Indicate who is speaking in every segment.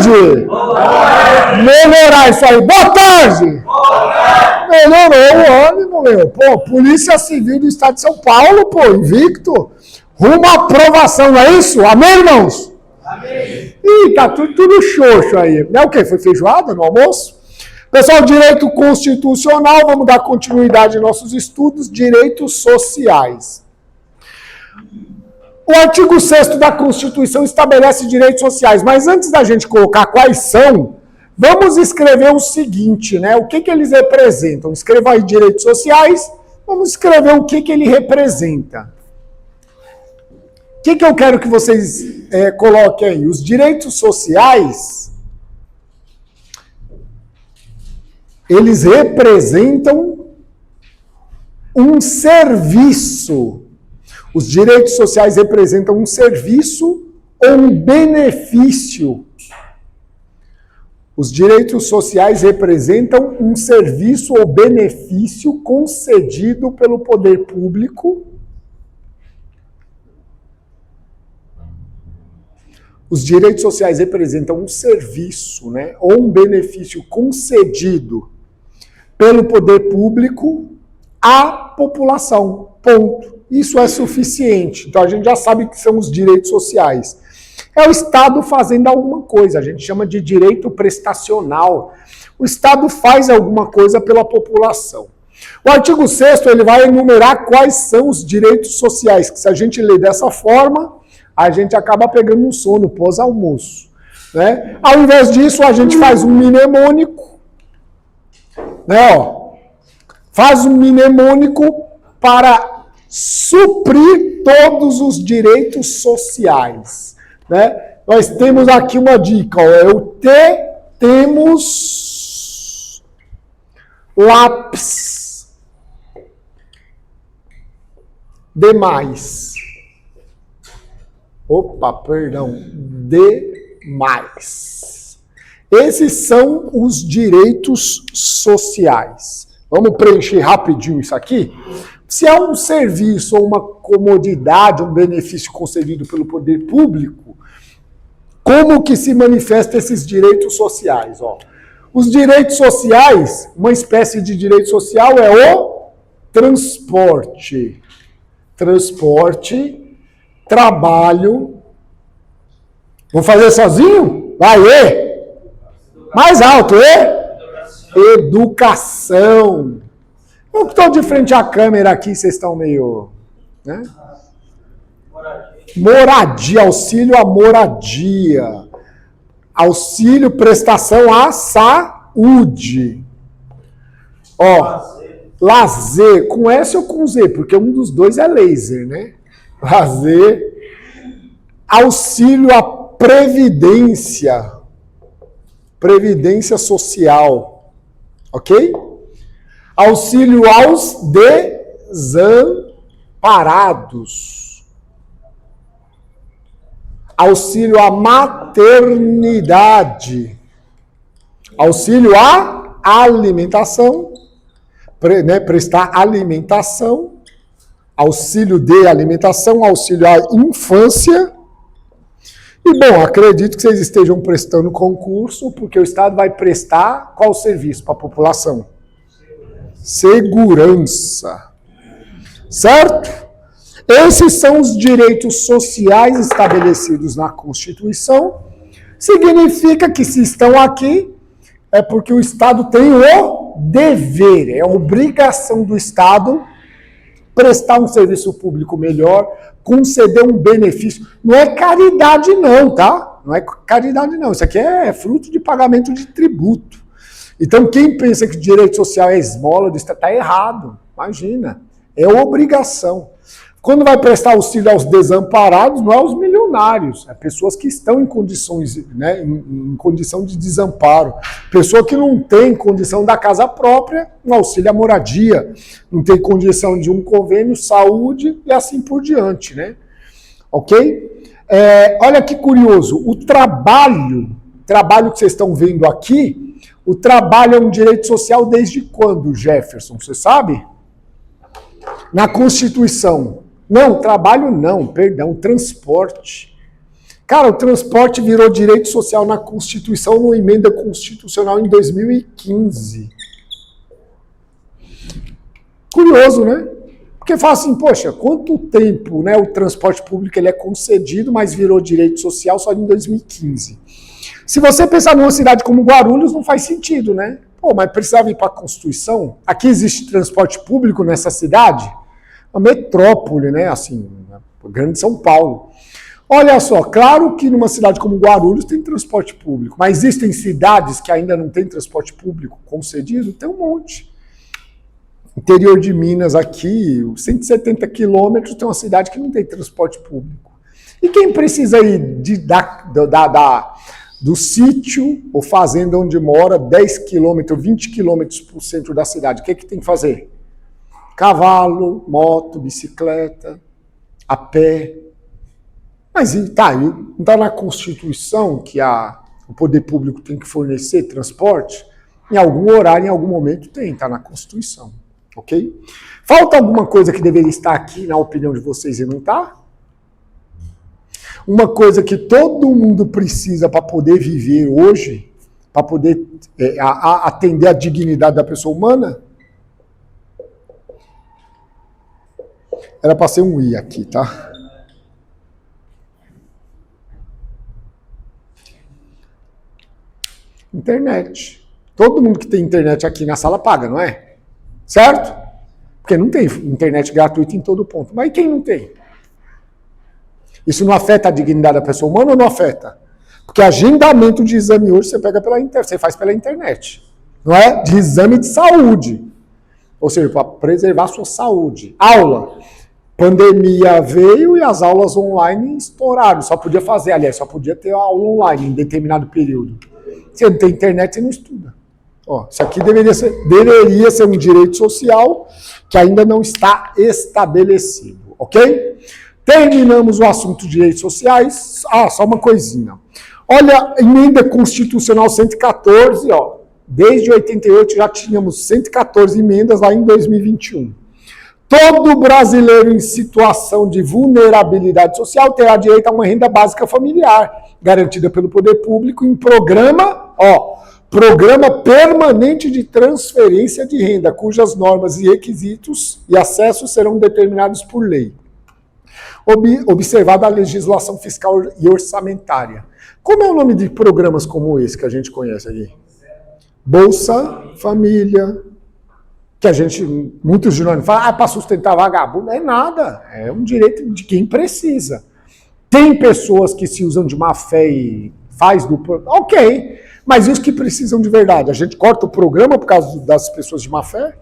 Speaker 1: tarde! Melhorar isso aí. Boa tarde! Melhorou o ânimo, meu. Pô, Polícia Civil do Estado de São Paulo, pô, invicto. Rumo à aprovação, não é isso? Amém, irmãos? Amém. Ih, tá tudo xoxo aí. É o quê? Foi feijoada no almoço? Pessoal, direito constitucional, vamos dar continuidade em nossos estudos, direitos sociais. O artigo 6º da Constituição estabelece direitos sociais, mas antes da gente colocar quais são, vamos escrever o seguinte, né? O que eles representam? Escreva aí direitos sociais, vamos escrever o que ele representa. O que eu quero que vocês coloquem aí? Os direitos sociais, eles representam um serviço. Os direitos sociais representam um serviço ou um benefício. Os direitos sociais representam um serviço ou benefício concedido pelo poder público. Os direitos sociais representam um serviço, né, ou um benefício concedido pelo poder público à população. Ponto. Isso é suficiente. Então a gente já sabe que são os direitos sociais. É o Estado fazendo alguma coisa, a gente chama de direito prestacional. O Estado faz alguma coisa pela população. O artigo 6º, ele vai enumerar quais são os direitos sociais, que se a gente ler dessa forma, a gente acaba pegando um sono pós-almoço, né? Ao invés disso, a gente faz um mnemônico, né? Ó, faz um mnemônico para suprir todos os direitos sociais, né? Nós temos aqui uma dica, ó, é o temos lápis demais. Opa, perdão, demais. Esses são os direitos sociais. Vamos preencher rapidinho isso aqui? Se há um serviço ou uma comodidade, um benefício concedido pelo poder público, como que se manifestam esses direitos sociais? Ó, os direitos sociais, uma espécie de direito social é o transporte. Transporte, trabalho. Vou fazer sozinho? Vai, mais alto, educação. Eu estou de frente à câmera aqui, vocês estão meio... né? Moradia, auxílio à moradia. Auxílio, prestação à saúde. Ó, lazer, com S ou com Z? Porque um dos dois é laser, né? Lazer. Auxílio à previdência. Previdência social. Ok? Auxílio aos desamparados. Auxílio à maternidade. Auxílio à alimentação. Né, prestar alimentação. Auxílio de alimentação. Auxílio à infância. E, bom, acredito que vocês estejam prestando concurso, porque o Estado vai prestar qual serviço para a população? Segurança. Certo? Esses são os direitos sociais estabelecidos na Constituição. Significa que se estão aqui, é porque o Estado tem o dever, é a obrigação do Estado prestar um serviço público melhor, conceder um benefício. Não é caridade não, tá? Não é caridade não. Isso aqui é fruto de pagamento de tributo. Então, quem pensa que direito social é esmola, está errado. Imagina. É obrigação. Quando vai prestar auxílio aos desamparados, não é aos milionários. É pessoas que estão em condições, né, em condição de desamparo. Pessoa que não tem condição da casa própria, um auxílio à moradia. Não tem condição de um convênio, saúde e assim por diante, né? Ok? Olha que curioso. O trabalho que vocês estão vendo aqui, o trabalho é um direito social desde quando, Jefferson? Você sabe? Na Constituição. Não, trabalho não, perdão, transporte. Cara, o transporte virou direito social na Constituição, numa emenda constitucional em 2015. Curioso, né? Porque fala assim, poxa, quanto tempo, né, o transporte público ele é concedido, mas virou direito social só em 2015. Se você pensar numa cidade como Guarulhos, não faz sentido, né? Pô, mas precisava ir para a Constituição? Aqui existe transporte público nessa cidade? Uma metrópole, né? Assim, grande São Paulo. Olha só, claro que numa cidade como Guarulhos tem transporte público, mas existem cidades que ainda não têm transporte público concedido? Tem um monte. Interior de Minas aqui, 170 quilômetros, tem uma cidade que não tem transporte público. E quem precisa ir do sítio ou fazenda onde mora, 10 quilômetros, 20 quilômetros para o centro da cidade, o que tem que fazer? Cavalo, moto, bicicleta, a pé. Mas tá, não está na Constituição que o poder público tem que fornecer transporte? Em algum horário, em algum momento tem, está na Constituição. Ok? Falta alguma coisa que deveria estar aqui, na opinião de vocês, e não está? Uma coisa que todo mundo precisa para poder viver hoje, para poder atender a dignidade da pessoa humana? Era para ser um I aqui, tá? Internet. Todo mundo que tem internet aqui na sala paga, não é? Certo? Porque não tem internet gratuita em todo ponto. Mas e quem não tem? Isso não afeta a dignidade da pessoa humana ou não afeta? Porque agendamento de exame hoje você pega pela internet, você faz pela internet. Não é? De exame de saúde. Ou seja, para preservar a sua saúde. Aula. Pandemia veio e as aulas online estouraram. Só podia fazer, aliás, só podia ter aula online em determinado período. Se não tem internet, você não estuda. Ó, isso aqui deveria ser um direito social que ainda não está estabelecido, ok? Terminamos o assunto de direitos sociais. Ah, só uma coisinha. Olha, emenda constitucional 114, ó. Desde 88 já tínhamos 114 emendas lá em 2021. Todo brasileiro em situação de vulnerabilidade social terá direito a uma renda básica familiar, garantida pelo poder público em programa permanente de transferência de renda, cujas normas e requisitos e acessos serão determinados por lei. Observada a legislação fiscal e orçamentária. Como é o nome de programas como esse que a gente conhece aqui? Bolsa Família, que muitos de nós falam, para sustentar vagabundo. Não é nada, é um direito de quem precisa. Tem pessoas que se usam de má fé e faz do... Ok, mas e os que precisam de verdade? A gente corta o programa por causa das pessoas de má fé?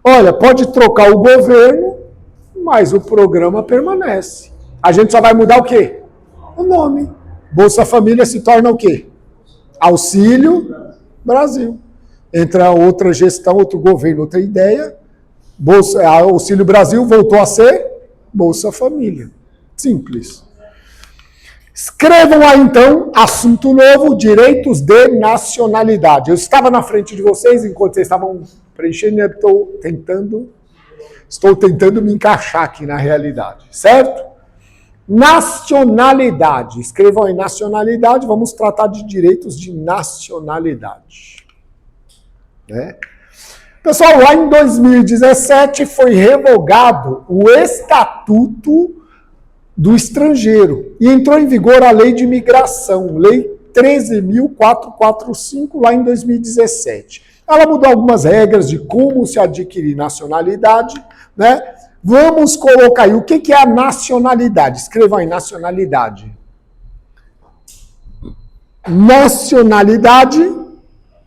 Speaker 1: Olha, pode trocar o governo, mas o programa permanece. A gente só vai mudar o quê? O nome. Bolsa Família se torna o quê? Auxílio Brasil. Entra outra gestão, outro governo, outra ideia. Auxílio Brasil voltou a ser Bolsa Família. Simples. Escrevam aí, então, assunto novo, direitos de nacionalidade. Eu estava na frente de vocês, enquanto vocês estavam preenchendo, eu estou tentando me encaixar aqui na realidade, certo? Nacionalidade. Escrevam aí nacionalidade, vamos tratar de direitos de nacionalidade. Né? Pessoal, lá em 2017 foi revogado o Estatuto do Estrangeiro e entrou em vigor a Lei de Imigração, Lei 13.445, lá em 2017. Ela mudou algumas regras de como se adquirir nacionalidade, né? Vamos colocar aí, o que é a nacionalidade? Escrevam aí, nacionalidade.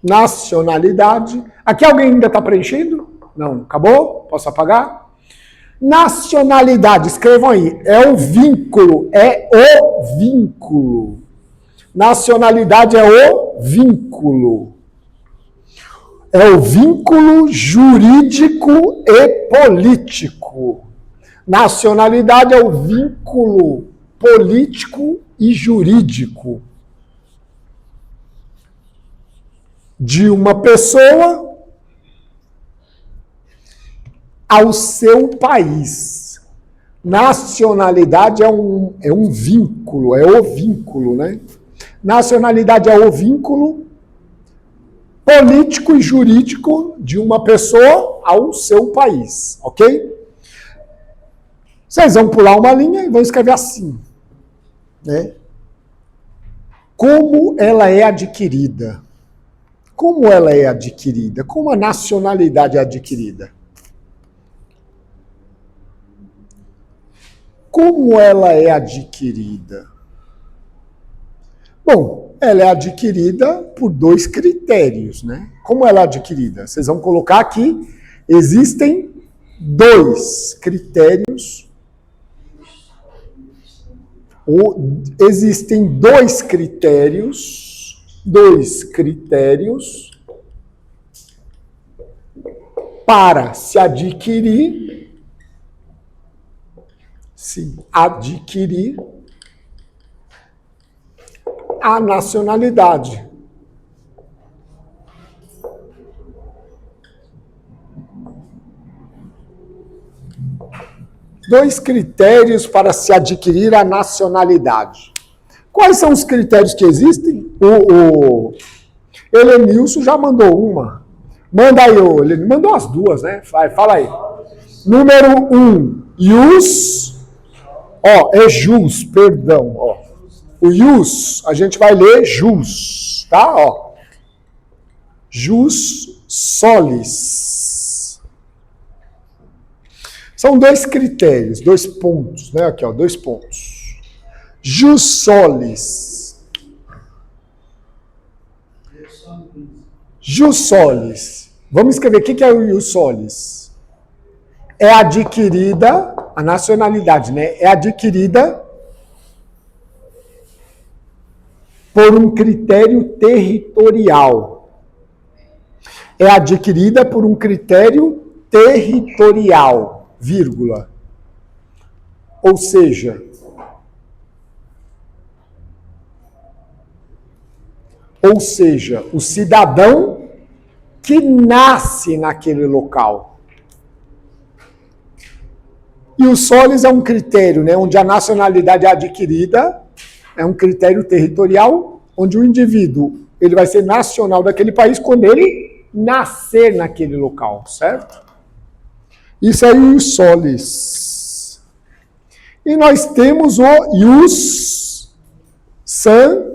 Speaker 1: Nacionalidade. Aqui alguém ainda está preenchendo? Não, acabou? Posso apagar? Nacionalidade, escrevam aí, é o vínculo. Nacionalidade é o vínculo. É o vínculo jurídico e político. Nacionalidade é o vínculo político e jurídico de uma pessoa ao seu país. Nacionalidade é um vínculo, é o vínculo, né? Nacionalidade é o vínculo político e jurídico de uma pessoa ao seu país, ok? Vocês vão pular uma linha e vão escrever assim, né? Como ela é adquirida? Como ela é adquirida? Como a nacionalidade é adquirida? Como ela é adquirida? Bom, ela é adquirida por 2 critérios, né? Como ela é adquirida? Vocês vão colocar aqui, existem 2 critérios, existem 2 critérios para se adquirir a nacionalidade. Dois critérios para se adquirir a nacionalidade. Quais são os critérios que existem? O Helenilson já mandou uma. Manda aí, ele mandou as 2, né? Fala aí. Número 1, ius. É jus, perdão. O ius, a gente vai ler jus, tá? Jus solis. São 2 critérios, 2 pontos, né? Aqui, 2 pontos. Jus solis. Jus solis. Vamos escrever o que é o jus solis. É adquirida, a nacionalidade, né? É adquirida por um critério territorial. É adquirida por um critério territorial, vírgula. Ou seja, o cidadão que nasce naquele local. E o solis é um critério, né, onde a nacionalidade é adquirida, é um critério territorial, onde o indivíduo ele vai ser nacional daquele país quando ele nascer naquele local, certo? Isso é o ius solis. E nós temos o ius sanguinis.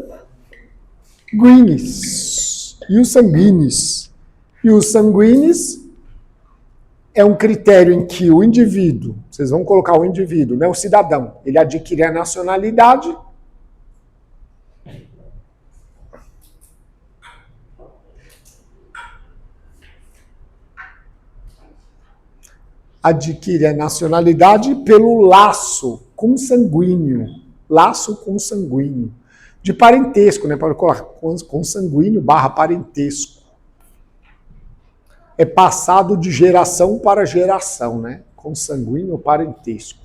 Speaker 1: Ius sanguinis. Ius sanguinis é um critério em que o indivíduo, vocês vão colocar o indivíduo, né, o cidadão, ele adquire a nacionalidade pelo laço consanguíneo. Laço consanguíneo. De parentesco, né? Para colocar consanguíneo / parentesco. É passado de geração para geração, né? Consanguíneo parentesco.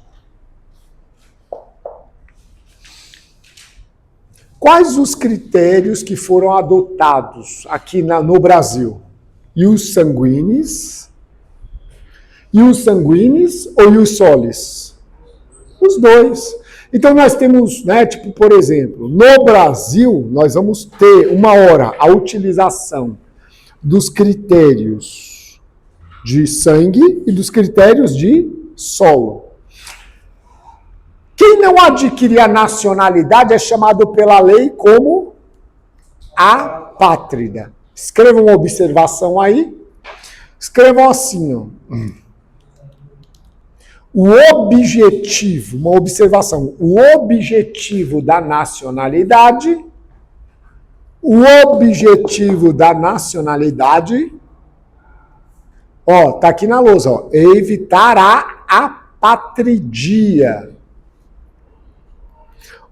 Speaker 1: Quais os critérios que foram adotados aqui no Brasil? Ius sanguinis ou ius solis? Os 2. Então nós temos, né, tipo, por exemplo, no Brasil, nós vamos ter uma hora a utilização dos critérios de sangue e dos critérios de solo. Quem não adquirir a nacionalidade é chamado pela lei como apátrida. Escrevam uma observação aí. Escrevam assim, ó. O objetivo, uma observação, o objetivo da nacionalidade, tá aqui na lousa, é evitar a apatridia.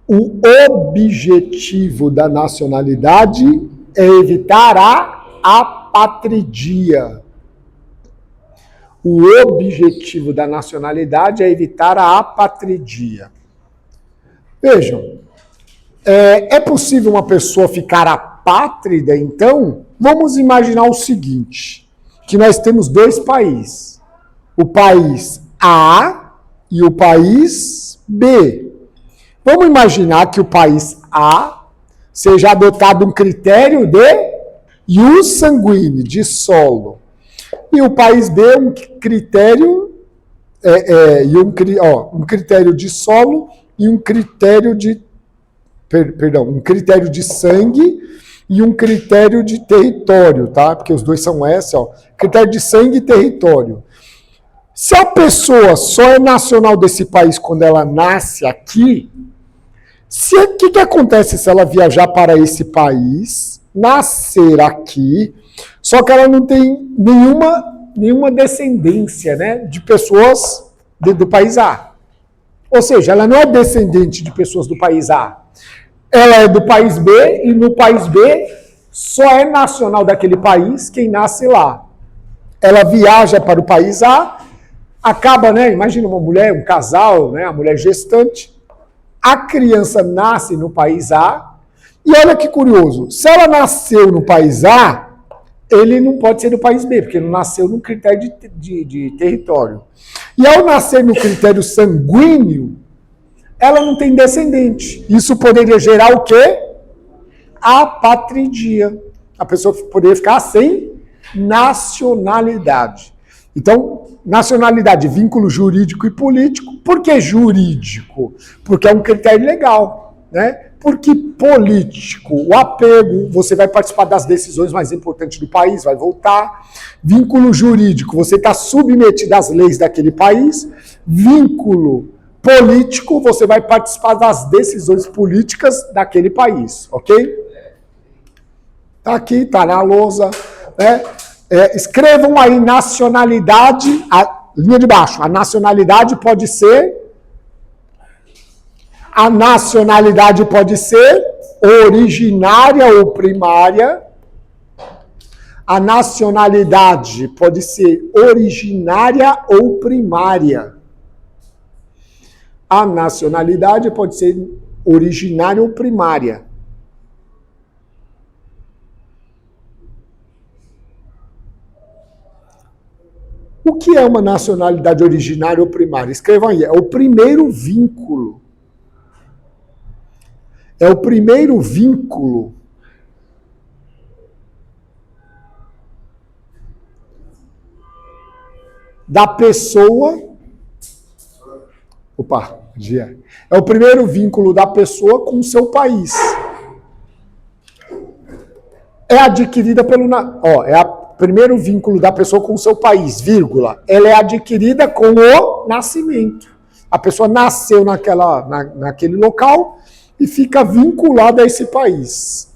Speaker 1: O objetivo da nacionalidade é evitar a apatridia. O objetivo da nacionalidade é evitar a apatridia. Vejam, é possível uma pessoa ficar apátrida, então? Vamos imaginar o seguinte, que nós temos 2 países. O país A e o país B. Vamos imaginar que o país A seja adotado um critério de ius sanguíneo, de solo. E o país B um critério, um critério de solo e um critério de, um critério de sangue e um critério de território, tá? Porque os dois são S, ó. Critério de sangue e território. Se a pessoa só é nacional desse país quando ela nasce aqui, o que acontece se ela viajar para esse país, nascer aqui, só que ela não tem nenhuma descendência, né, de pessoas do país A. Ou seja, ela não é descendente de pessoas do país A. Ela é do país B e no país B só é nacional daquele país quem nasce lá. Ela viaja para o país A, acaba, né, imagina uma mulher, um casal, né, a mulher gestante, a criança nasce no país A, e olha que curioso, se ela nasceu no país A, ele não pode ser do país B, porque ele não nasceu no critério de território. E ao nascer no critério sanguíneo, ela não tem descendente. Isso poderia gerar o quê? Apatridia. A pessoa poderia ficar sem nacionalidade. Então, nacionalidade, vínculo jurídico e político. Por que jurídico? Porque é um critério legal, né? Porque político, o apego, você vai participar das decisões mais importantes do país, vai votar. Vínculo jurídico, você está submetido às leis daquele país. Vínculo político, você vai participar das decisões políticas daquele país, ok? Tá aqui, tá na lousa, né? Escrevam aí nacionalidade, a linha de baixo, a nacionalidade pode ser originária ou primária. A nacionalidade pode ser originária ou primária. A nacionalidade pode ser originária ou primária. O que é uma nacionalidade originária ou primária? Escrevam aí. É o primeiro vínculo. É o primeiro vínculo da pessoa. Opa, dia. É o primeiro vínculo da pessoa com o seu país. É adquirida pelo. Primeiro vínculo da pessoa com o seu país, vírgula. Ela é adquirida com o nascimento. A pessoa nasceu naquele local e fica vinculada a esse país.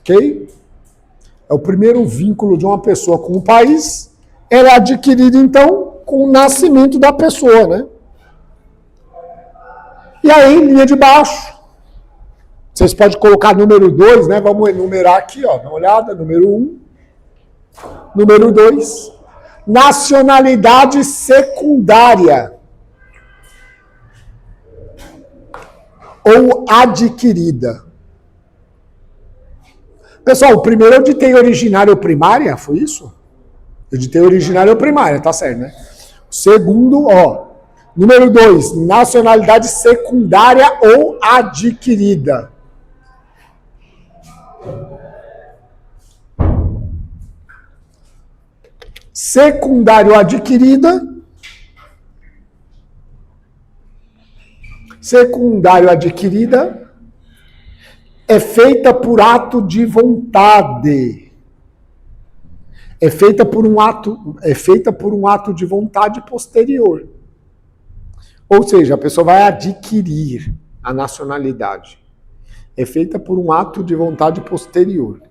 Speaker 1: Ok? É o primeiro vínculo de uma pessoa com o país. Ela é adquirida, então, com o nascimento da pessoa, né? E aí, linha de baixo. Vocês podem colocar número 2, né? Vamos enumerar aqui, ó. Dá uma olhada. Número 1. Número 2. Nacionalidade secundária. Ou adquirida. Pessoal, o primeiro eu ditei originária ou primária, foi isso? Eu ditei originária ou primária, tá certo, né? O segundo, ó. Número 2. Nacionalidade secundária ou adquirida. Secundário adquirida. Secundário adquirida é feita por ato de vontade. É feita por um ato de vontade posterior. Ou seja, a pessoa vai adquirir a nacionalidade. É feita por um ato de vontade posterior.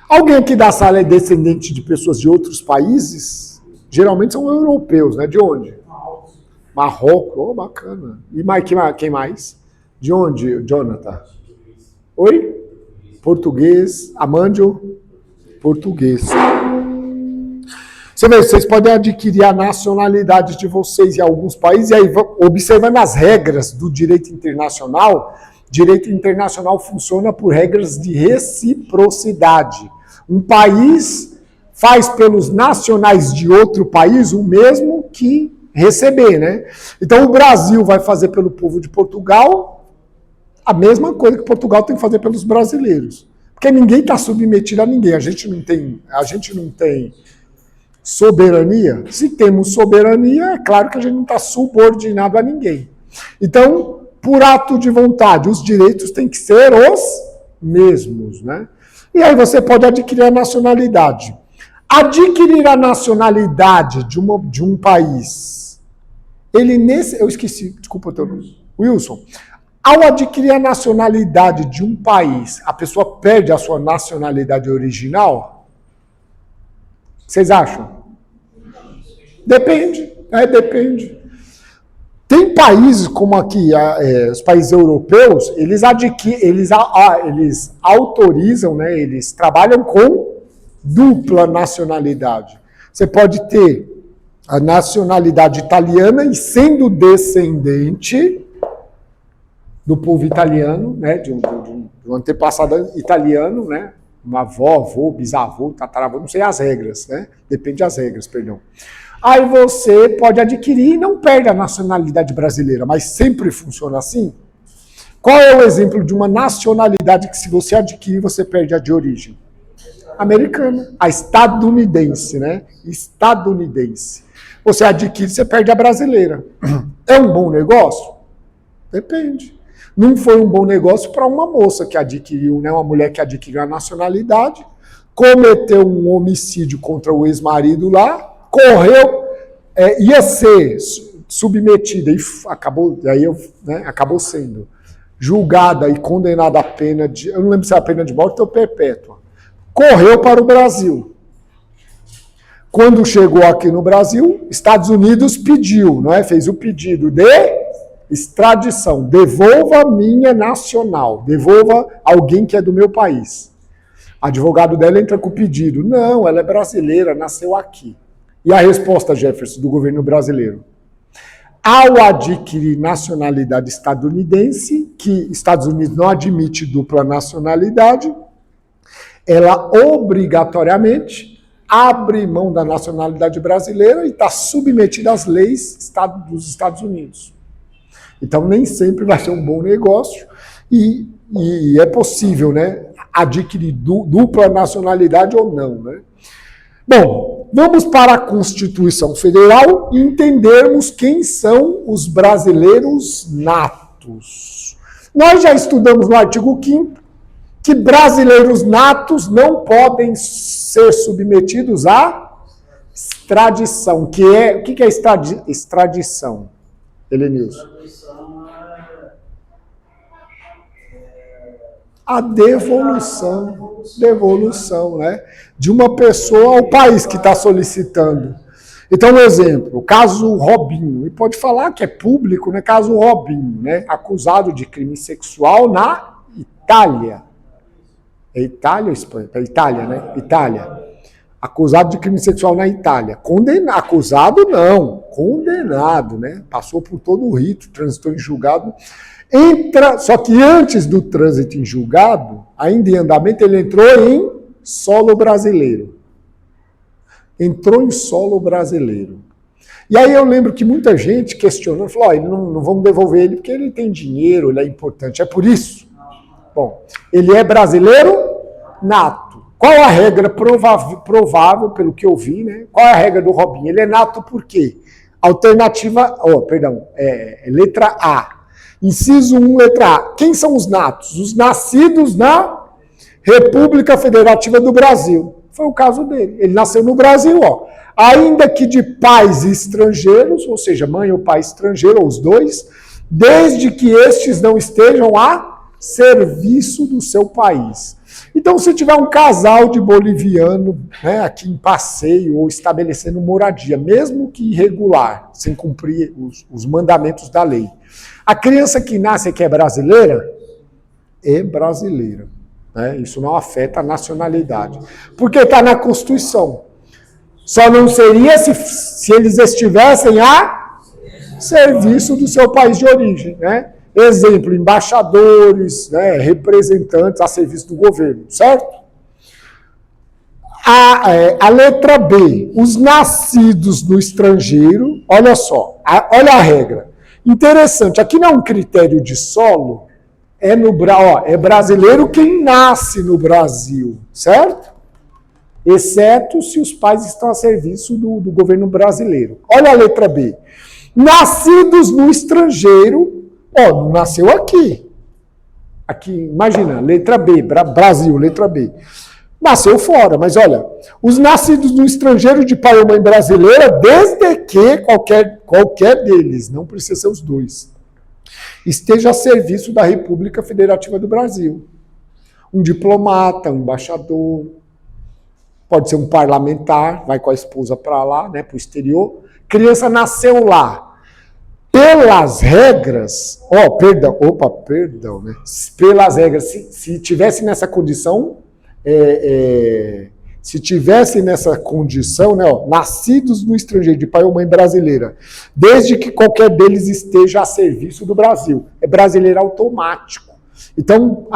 Speaker 1: Alguém aqui da sala é descendente de pessoas de outros países? Geralmente são europeus, né? De onde? Marrocos. Oh, bacana. E quem mais? De onde, Jonathan? Oi? Português. Amandio? Português. Você vê, vocês podem adquirir a nacionalidade de vocês em alguns países, e aí, observando as regras do direito internacional funciona por regras de reciprocidade. Um país faz pelos nacionais de outro país o mesmo que receber, né? Então o Brasil vai fazer pelo povo de Portugal a mesma coisa que Portugal tem que fazer pelos brasileiros. Porque ninguém está submetido a ninguém. A gente não tem soberania. Se temos soberania, é claro que a gente não está subordinado a ninguém. Então, por ato de vontade, os direitos têm que ser os mesmos, né? E aí você pode adquirir a nacionalidade. Adquirir a nacionalidade de um país, eu esqueci, desculpa o teu nome, Wilson. Ao adquirir a nacionalidade de um país, a pessoa perde a sua nacionalidade original? Vocês acham? Depende, depende. Tem países como aqui, os países europeus, eles autorizam, né, eles trabalham com dupla nacionalidade. Você pode ter a nacionalidade italiana e sendo descendente do povo italiano, né, de um antepassado italiano, né, uma avó, avô, bisavô, tataravô, não sei as regras, né, depende das regras, perdão. Aí você pode adquirir e não perde a nacionalidade brasileira, mas sempre funciona assim? Qual é o exemplo de uma nacionalidade que se você adquirir, você perde a de origem? Americana, a estadunidense, né? Estadunidense. Você adquire, você perde a brasileira. É um bom negócio? Depende. Não foi um bom negócio para uma moça que adquiriu, né? Uma mulher que adquiriu a nacionalidade, cometeu um homicídio contra o ex-marido lá, correu, ia ser submetida e acabou sendo julgada e condenada a pena de, eu não lembro se era a pena de morte ou perpétua. Correu para o Brasil. Quando chegou aqui no Brasil, Estados Unidos pediu, não é? Fez o pedido de extradição. Devolva a minha nacional. Devolva alguém que é do meu país. O advogado dela entra com o pedido. Não, ela é brasileira, nasceu aqui. E a resposta, Jefferson, do governo brasileiro? Ao adquirir nacionalidade estadunidense, que Estados Unidos não admite dupla nacionalidade, ela obrigatoriamente abre mão da nacionalidade brasileira e está submetida às leis dos Estados Unidos. Então, nem sempre vai ser um bom negócio e é possível, né, adquirir dupla nacionalidade ou não, né? Bom, vamos para a Constituição Federal e entendermos quem são os brasileiros natos. Nós já estudamos no artigo 5º que brasileiros natos não podem ser submetidos à extradição. O que é extradição, Helenilson? A devolução, né, de uma pessoa ao país que está solicitando. Então, um exemplo, o caso Robinho, e pode falar que é público, né, caso Robinho, né, acusado de crime sexual na Itália. É Itália ou Espanha? É Itália, né? Itália. Acusado de crime sexual na Itália. Acusado não, condenado, né? Passou por todo o rito, transitou em julgado. Só que antes do trânsito em julgado, ainda em andamento, ele entrou em solo brasileiro. Entrou em solo brasileiro. E aí eu lembro que muita gente questionou, falou, não vamos devolver ele porque ele tem dinheiro, ele é importante. É por isso? Bom, ele é brasileiro nato. Qual a regra provável, pelo que eu vi, né? Qual é a regra do Robinho? Ele é nato por quê? Letra A. Inciso 1, letra A. Quem são os natos? Os nascidos na República Federativa do Brasil. Foi o caso dele. Ele nasceu no Brasil, ó. Ainda que de pais estrangeiros, ou seja, mãe ou pai estrangeiro, ou os dois, desde que estes não estejam a serviço do seu país. Então, se tiver um casal de boliviano, né, aqui em passeio ou estabelecendo moradia, mesmo que irregular, sem cumprir os mandamentos da lei, a criança que nasce aqui é brasileira? É brasileira. Né? Isso não afeta a nacionalidade. Porque está na Constituição. Só não seria se eles estivessem a serviço do seu país de origem, né? Exemplo, embaixadores, né, representantes a serviço do governo, certo? A letra B, os nascidos no estrangeiro, olha só, olha a regra. Interessante, aqui não é um critério de solo, é brasileiro quem nasce no Brasil, certo? Exceto se os pais estão a serviço do governo brasileiro. Olha a letra B. Nascidos no estrangeiro, não nasceu aqui. Aqui, imagina, letra B, Brasil, letra B. Nasceu fora, mas olha, os nascidos no estrangeiro de pai ou mãe brasileira, desde que qualquer deles, não precisa ser os dois, esteja a serviço da República Federativa do Brasil. Um diplomata, um embaixador, pode ser um parlamentar, vai com a esposa para lá, né, para o exterior. Criança nasceu lá. Pelas regras, né? Pelas regras, se tivesse nessa condição, né, nascidos no estrangeiro de pai ou mãe brasileira, desde que qualquer deles esteja a serviço do Brasil, é brasileiro automático. Então,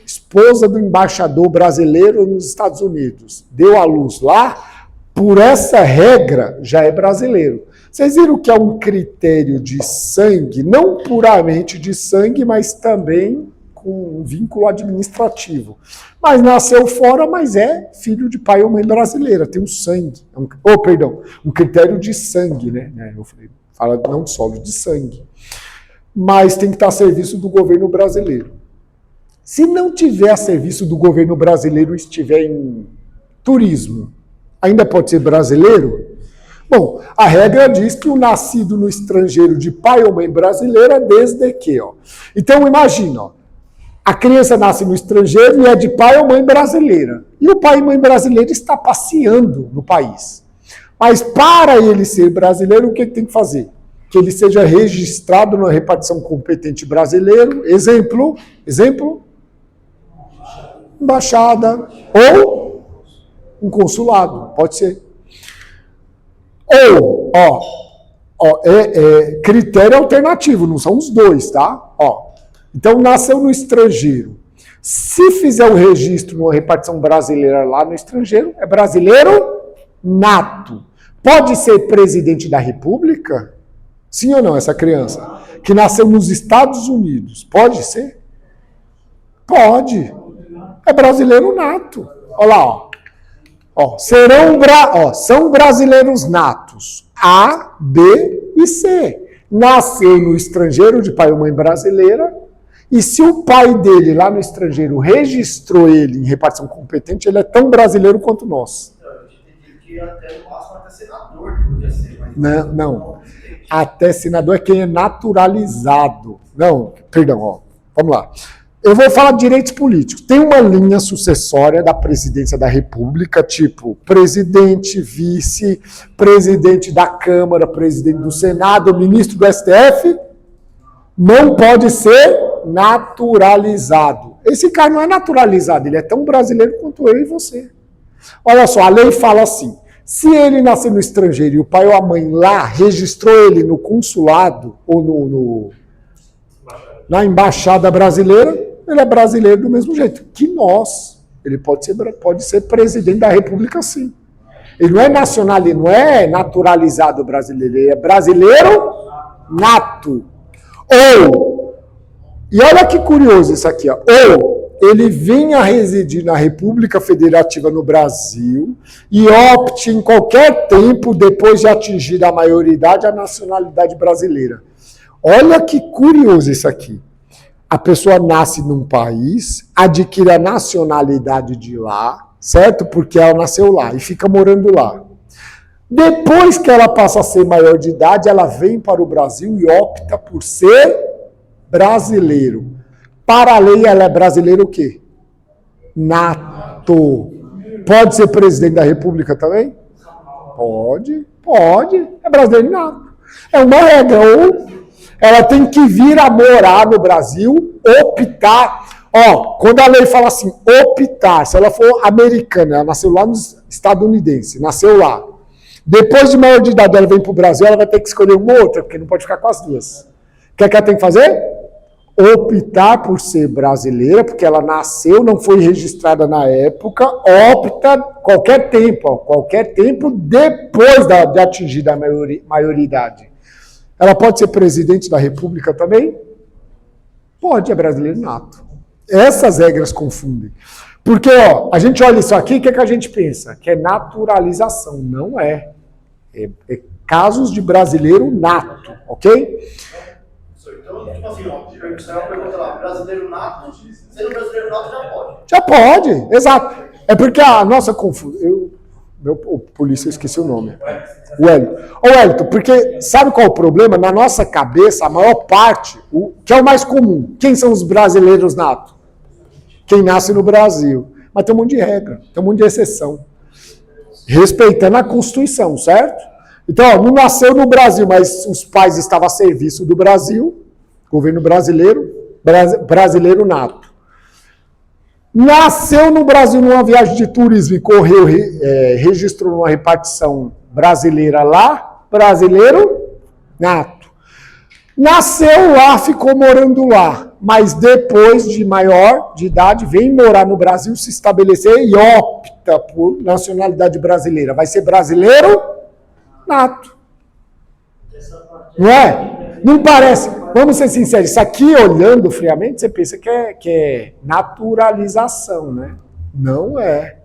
Speaker 1: esposa do embaixador brasileiro nos Estados Unidos, deu à luz lá, por essa regra, já é brasileiro. Vocês viram que é um critério de sangue, não puramente de sangue, mas também com um vínculo administrativo. Mas nasceu fora, mas é filho de pai ou mãe brasileira, tem um sangue. Um critério de sangue, né? Eu falei, fala não solo, de sangue. Mas tem que estar a serviço do governo brasileiro. Se não tiver a serviço do governo brasileiro e estiver em turismo, ainda pode ser brasileiro? Bom, a regra diz que o nascido no estrangeiro de pai ou mãe brasileira, desde que, Então, imagina, a criança nasce no estrangeiro e é de pai ou mãe brasileira. E o pai e mãe brasileiro está passeando no país. Mas para ele ser brasileiro, o que tem que fazer? Que ele seja registrado na repartição competente brasileiro, exemplo, embaixada, ou um consulado, pode ser. Ou, critério alternativo, não são os dois, tá? Então, nasceu no estrangeiro. Se fizer o registro numa repartição brasileira lá no estrangeiro, é brasileiro nato. Pode ser presidente da República? Sim ou não, essa criança? Que nasceu nos Estados Unidos. Pode ser? Pode. É brasileiro nato. Olha lá, são brasileiros natos. A, B e C. Nasceu no estrangeiro de pai ou mãe brasileira, e se o pai dele lá no estrangeiro registrou ele em repartição competente, ele é tão brasileiro quanto nós. Até senador podia ser. Não. Até senador é quem é naturalizado. Não, perdão, vamos lá. Eu vou falar de direitos políticos. Tem uma linha sucessória da presidência da República, tipo presidente, vice, presidente da Câmara, presidente do Senado, ministro do STF, não pode ser naturalizado. Esse cara não é naturalizado, ele é tão brasileiro quanto eu e você. Olha só, a lei fala assim, se ele nasceu no estrangeiro e o pai ou a mãe lá registrou ele no consulado ou na embaixada brasileira, ele é brasileiro do mesmo jeito que nós. Ele pode ser presidente da República, sim. Ele não é nacional, ele não é naturalizado brasileiro, ele é brasileiro nato. E olha que curioso isso aqui, ou ele venha residir na República Federativa no Brasil e opte em qualquer tempo, depois de atingir a maioridade, a nacionalidade brasileira. Olha que curioso isso aqui. A pessoa nasce num país, adquire a nacionalidade de lá, certo? Porque ela nasceu lá e fica morando lá. Depois que ela passa a ser maior de idade, ela vem para o Brasil e opta por ser brasileiro. Para a lei, ela é brasileira o quê? Nato. Pode ser presidente da República também? Pode. É brasileiro nato. É uma regra, ou ela tem que vir a morar no Brasil, optar. Quando a lei fala assim, optar, se ela for americana, ela nasceu lá nos estadunidenses, nasceu lá. Depois de maior de idade, ela vem para o Brasil, ela vai ter que escolher uma ou outra, porque não pode ficar com as duas. O que é que ela tem que fazer? optar por ser brasileira, porque ela nasceu, não foi registrada na época, opta qualquer tempo depois de atingir a maioridade. Ela pode ser presidente da República também? Pode, é brasileiro nato. Essas regras confundem. Porque, ó, a gente olha isso aqui, o que a gente pensa? Que é naturalização. Não é. É casos de brasileiro nato, ok?
Speaker 2: Então, tipo assim, ó, você vai perguntar lá, brasileiro nato, sendo brasileiro nato já pode.
Speaker 1: Já pode, exato. É porque a nossa confusão... O polícia, eu esqueci o nome. O Wellington. Ô, Wellington, porque sabe qual é o problema? Na nossa cabeça, a maior parte, que é o mais comum, quem são os brasileiros natos? Quem nasce no Brasil. Mas tem um monte de regra, tem um monte de exceção. Respeitando a Constituição, certo? Então, ó, não nasceu no Brasil, mas os pais estavam a serviço do Brasil, governo brasileiro, brasileiro nato. Nasceu no Brasil numa viagem de turismo e correu, registrou numa repartição brasileira lá, brasileiro nato. Nasceu lá, ficou morando lá, mas depois de maior de idade, vem morar no Brasil, se estabelecer e opta por nacionalidade brasileira. Vai ser brasileiro nato. Não é? Não parece, vamos ser sinceros, isso aqui olhando friamente, você pensa que é naturalização, né? Não é.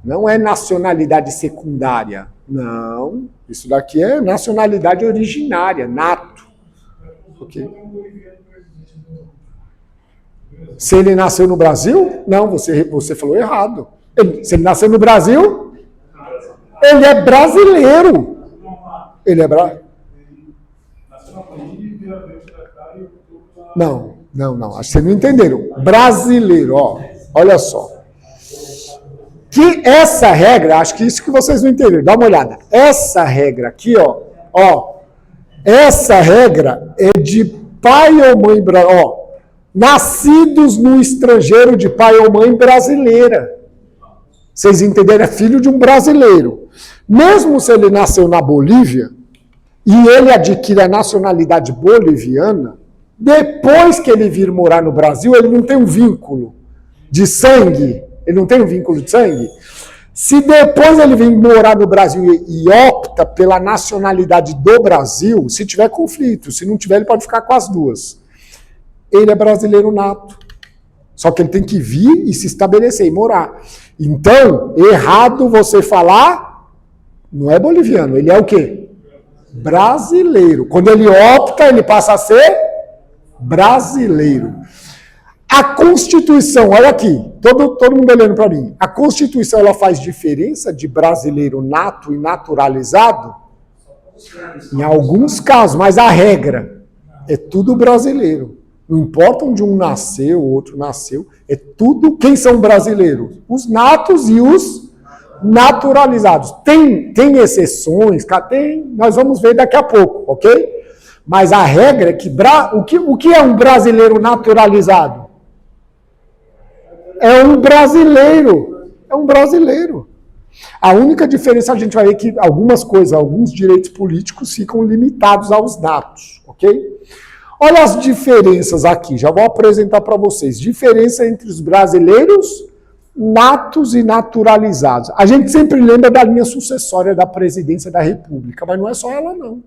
Speaker 1: Não é nacionalidade secundária. Não, isso daqui é nacionalidade originária, nato. Okay. Se ele nasceu no Brasil, não, você falou errado. Se ele nasceu no Brasil, ele é brasileiro. Ele é brasileiro. Não. Acho que vocês não entenderam. Brasileiro, ó. Olha só. Que essa regra, acho que isso que vocês não entenderam. Dá uma olhada. Essa regra aqui, ó. Essa regra é de pai ou mãe brasileira. Ó. Nascidos no estrangeiro de pai ou mãe brasileira. Vocês entenderam? É filho de um brasileiro. Mesmo se ele nasceu na Bolívia, e ele adquire a nacionalidade boliviana, depois que ele vir morar no Brasil, ele não tem um vínculo de sangue. Ele não tem um vínculo de sangue. Se depois ele vem morar no Brasil e opta pela nacionalidade do Brasil, se tiver conflito, se não tiver, ele pode ficar com as duas. Ele é brasileiro nato. Só que ele tem que vir e se estabelecer e morar. Então, errado você falar, não é boliviano, ele é o quê? Brasileiro. Quando ele opta, ele passa a ser brasileiro. A Constituição, olha aqui, todo mundo olhando para mim. A Constituição, ela faz diferença de brasileiro nato e naturalizado? Em alguns casos, mas a regra é tudo brasileiro. Não importa onde um nasceu, o outro nasceu, é tudo. Quem são brasileiros? Os natos e os naturalizados. Tem exceções, nós vamos ver daqui a pouco, ok? Mas a regra é que o que é um brasileiro naturalizado? É um brasileiro. É um brasileiro. A única diferença, a gente vai ver que algumas coisas, alguns direitos políticos ficam limitados aos natos, ok? Olha as diferenças aqui, já vou apresentar para vocês. Diferença entre os brasileiros natos e naturalizados. A gente sempre lembra da linha sucessória da presidência da República, mas não é só ela, não.